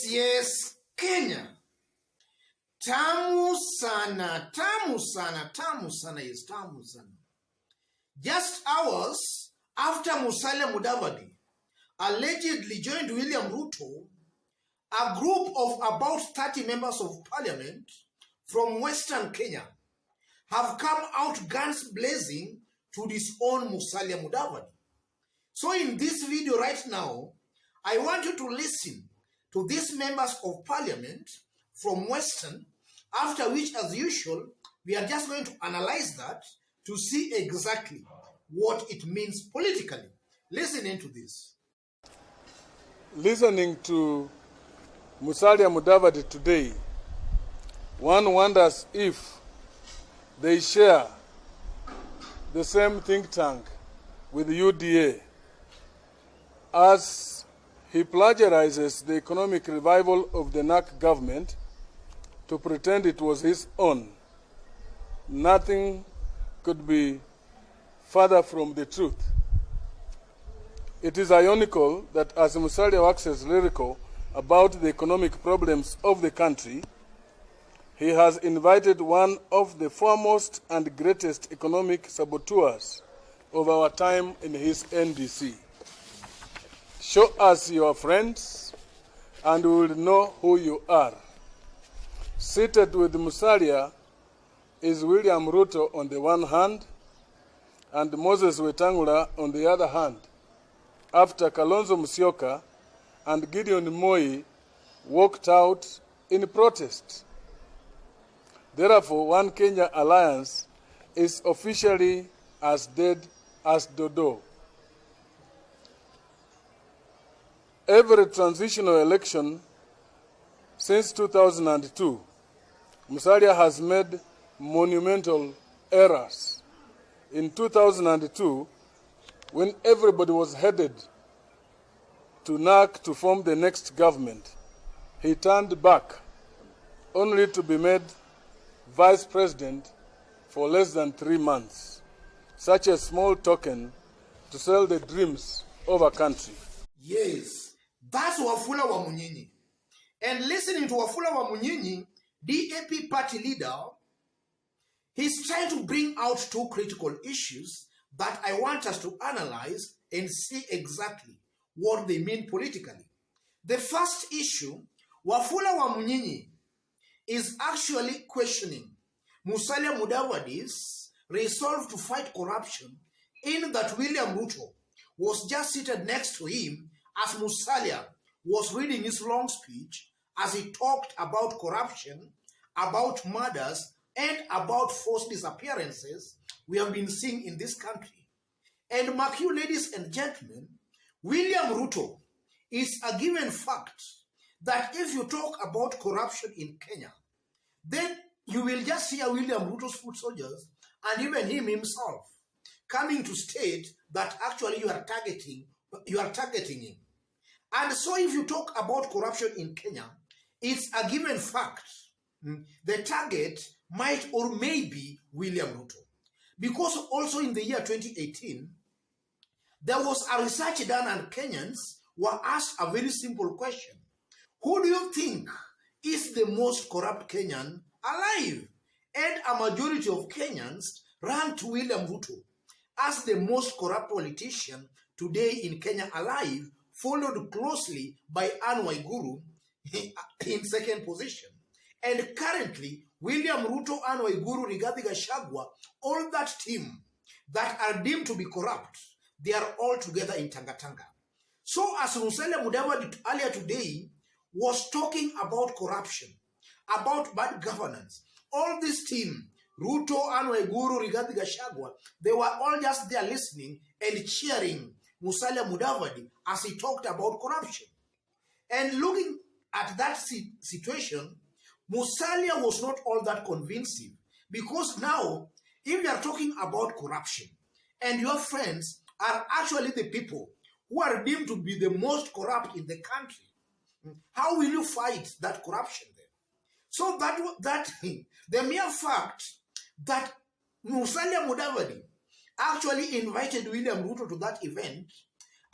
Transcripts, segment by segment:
Yes, Kenya. Tamu sana, tamu sana, tamu sana, yes, tamu sana. Just hours after Musalia Mudavadi allegedly joined William Ruto, a group of about 30 members of parliament from Western Kenya have come out guns blazing to disown Musalia Mudavadi. So in this video right now, I want you to listen to these members of parliament from Western, after which, as usual, we are just going to analyze that to see exactly what it means politically. Listening to this. Listening to Musalia Mudavadi today, one wonders if they share the same think tank with UDA, as he plagiarizes the economic revival of the NAC government to pretend it was his own. Nothing could be further from the truth. It is ironical that as Musalia waxes lyrical about the economic problems of the country, he has invited one of the foremost and greatest economic saboteurs of our time in his NDC. Show us your friends, and we will know who you are. Seated with Musalia is William Ruto on the one hand, and Moses Wetangula on the other hand, after Kalonzo Musyoka and Gideon Moi walked out in protest. Therefore, One Kenya Alliance is officially as dead as Dodo. Every transitional election since 2002, Musalia has made monumental errors. In 2002, when everybody was headed to NAC to form the next government, he turned back, only to be made vice president for less than 3 months. Such a small token to sell the dreams of a country. Yes. That's Wafula Wamunyinyi. And listening to Wafula Wamunyinyi, DAP party leader, he's trying to bring out two critical issues that I want us to analyze and see exactly what they mean politically. The first issue, Wafula Wamunyinyi is actually questioning Musalia Mudavadi's resolve to fight corruption, in that William Ruto was just seated next to him as Musalia was reading his long speech as he talked about corruption, about murders, and about forced disappearances we have been seeing in this country. And mark you, ladies and gentlemen, William Ruto is a given fact that if you talk about corruption in Kenya, then you will just see a William Ruto's foot soldiers and even him himself coming to state that actually you are targeting him. And so if you talk about corruption in Kenya, it's a given fact. The target might or may be William Ruto. Because also in the year 2018, there was a research done and Kenyans were asked a very simple question. Who do you think is the most corrupt Kenyan alive? And a majority of Kenyans ran to William Ruto as the most corrupt politician today in Kenya alive, followed closely by Anne Waiguru in second position. And currently, William Ruto, Anne Waiguru, Rigathi Gachagua, all that team that are deemed to be corrupt, they are all together in Tangatanga. So as Musalia Mudavadi earlier today was talking about corruption, about bad governance, all this team, Ruto, Anne Waiguru, Rigathi Gachagua, they were all just there listening and cheering Musalia Mudavadi as he talked about corruption. And looking at that situation, Musalia was not all that convincing, because now, if you are talking about corruption and your friends are actually the people who are deemed to be the most corrupt in the country, how will you fight that corruption then? So that the mere fact that Musalia Mudavadi actually invited William Ruto to that event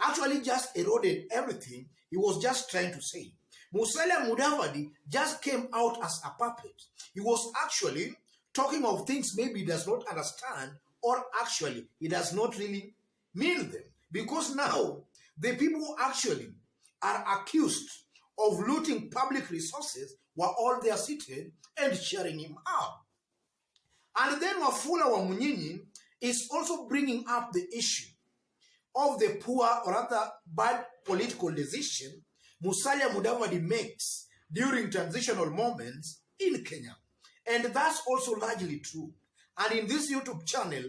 actually just eroded everything he was just trying to say. Musalia Mudavadi just came out as a puppet. He was actually talking of things maybe he does not understand, or actually he does not really mean them. Because now the people who actually are accused of looting public resources were all there seated and cheering him up. And then Wafula Wamunyinyi is also bringing up the issue of the poor or rather bad political decision Musalia Mudavadi makes during transitional moments in Kenya. And that's also largely true. And in this YouTube channel,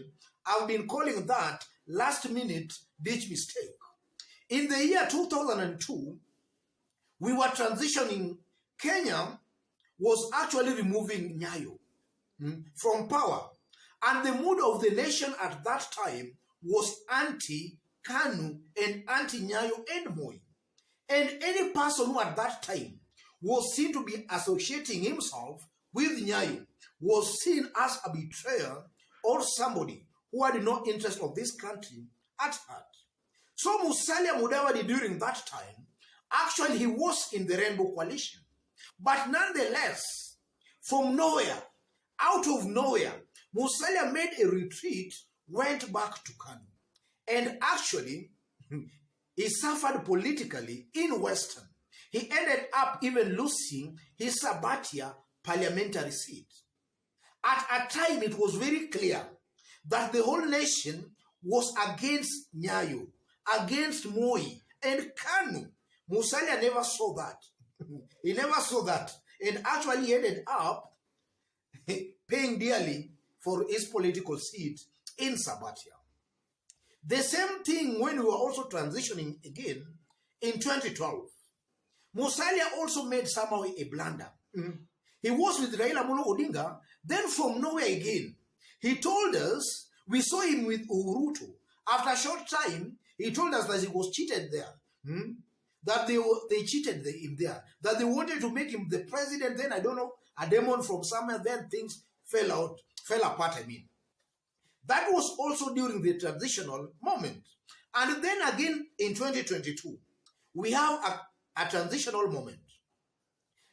I've been calling that last minute ditch mistake. In the year 2002, we were transitioning. Kenya was actually removing Nyayo from power. And the mood of the nation at that time was anti-Kanu and anti-Nyayo and Moi. And any person who at that time was seen to be associating himself with Nyayo was seen as a betrayer or somebody who had no interest of this country at heart. So Musalia Mudavadi during that time, actually he was in the Rainbow Coalition. But nonetheless, from nowhere, out of nowhere, Musalia made a retreat, went back to Kanu. And actually, he suffered politically in Western. He ended up even losing his Sabatia parliamentary seat. At a time, it was very clear that the whole nation was against Nyayo, against Moi, and Kanu. Musalia never saw that. He never saw that. And actually ended up paying dearly for his political seat in Sabatia. The same thing when we were also transitioning again in 2012. Musalia also made somehow a blunder. He was with Raila Amolo Odinga, then from nowhere again. He told us, we saw him with Ruto. After a short time, he told us that he was cheated there. That they cheated him there. That they wanted to make him the president. Then, I don't know, a demon from somewhere, then things fell apart, I mean. That was also during the transitional moment. And then again in 2022, we have a transitional moment.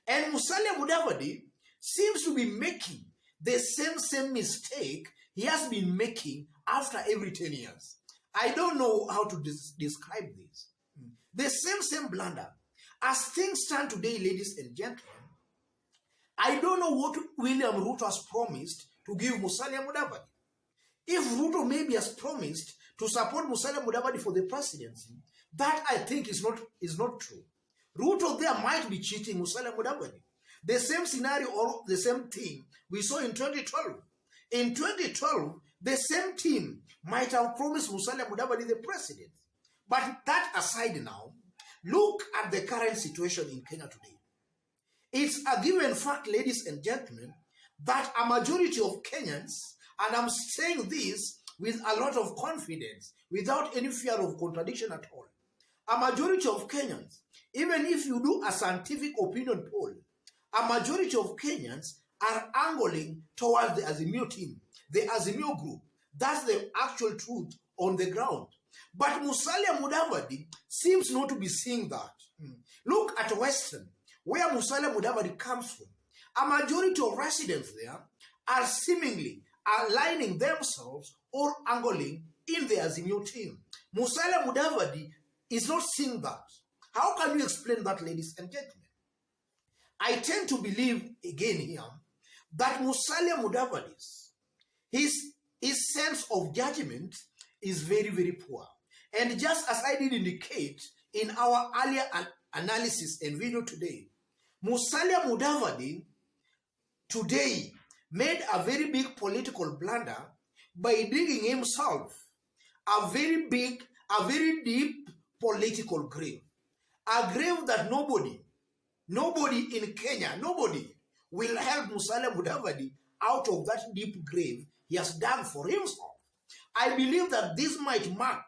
And Musalia Mudavadi seems to be making the same mistake he has been making after every 10 years. I don't know how to describe this. The same blunder. As things stand today, ladies and gentlemen, I don't know what William Ruto has promised to give Musalia Mudavadi. If Ruto maybe has promised to support Musalia Mudavadi for the presidency, that I think is not true. Ruto there might be cheating Musalia Mudavadi. The same scenario or the same thing we saw in 2012. In 2012, the same team might have promised Musalia Mudavadi the presidency. But that aside now, look at the current situation in Kenya today. It's a given fact, ladies and gentlemen, that a majority of Kenyans, and I'm saying this with a lot of confidence, without any fear of contradiction at all, a majority of Kenyans, even if you do a scientific opinion poll, a majority of Kenyans are angling towards the Azimio team, the Azimio group. That's the actual truth on the ground. But Musalia Mudavadi seems not to be seeing that. Look at Western, where Musalia Mudavadi comes from. A majority of residents there are seemingly aligning themselves or angling in the Azimio team. Musalia Mudavadi is not seeing that. How can you explain that, ladies and gentlemen? I tend to believe again here that Musalia Mudavadi's his sense of judgment is very, very poor. And just as I did indicate in our earlier analysis and video today, Musalia Mudavadi today made a very big political blunder by digging himself a very deep political grave. A grave that nobody in Kenya, nobody will help Musalia Mudavadi out of that deep grave he has dug for himself. I believe that this might mark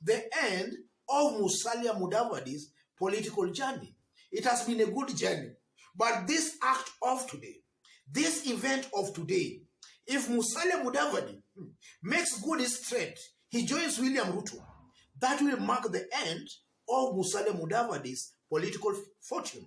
the end of Musalia Mudavadi's political journey. It has been a good journey. But this act of today, this event of today, if Musalia Mudavadi makes good his threat, he joins William Ruto, that will mark the end of Musalia Mudavadi's political fortune.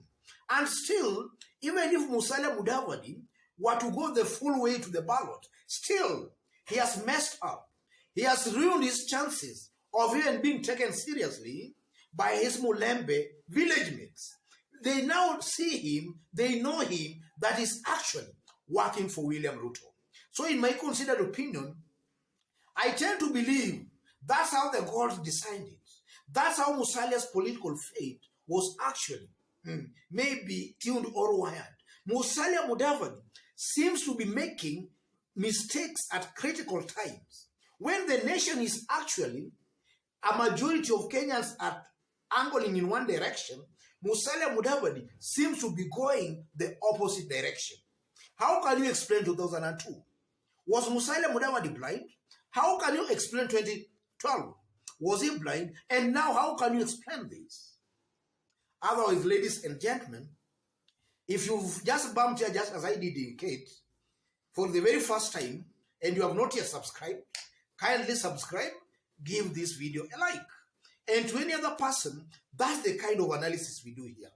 And still, even if Musalia Mudavadi were to go the full way to the ballot, still, he has messed up. He has ruined his chances of even being taken seriously by his Mulembe village mates. They now see him, they know him, that is actually working for William Ruto. So in my considered opinion, I tend to believe that's how the gods designed it. That's how Musalia's political fate was actually maybe tuned or wired. Musalia Mudavadi seems to be making mistakes at critical times when the nation is actually a majority of Kenyans are angling in one direction. Musalia Mudavadi seems to be going the opposite direction. How can you explain 2002? Was Musalia Mudavadi blind? How can you explain 2012? Was he blind? And now how can you explain this? Otherwise, ladies and gentlemen, if you've just bumped here just as I did indicate for the very first time and you have not yet subscribed, kindly subscribe, give this video a like. And to any other person, that's the kind of analysis we do here.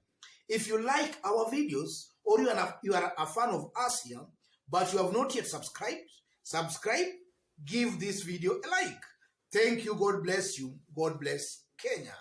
If you like our videos or you are a fan of us here, but you have not yet subscribed, subscribe, give this video a like. Thank you. God bless you. God bless Kenya.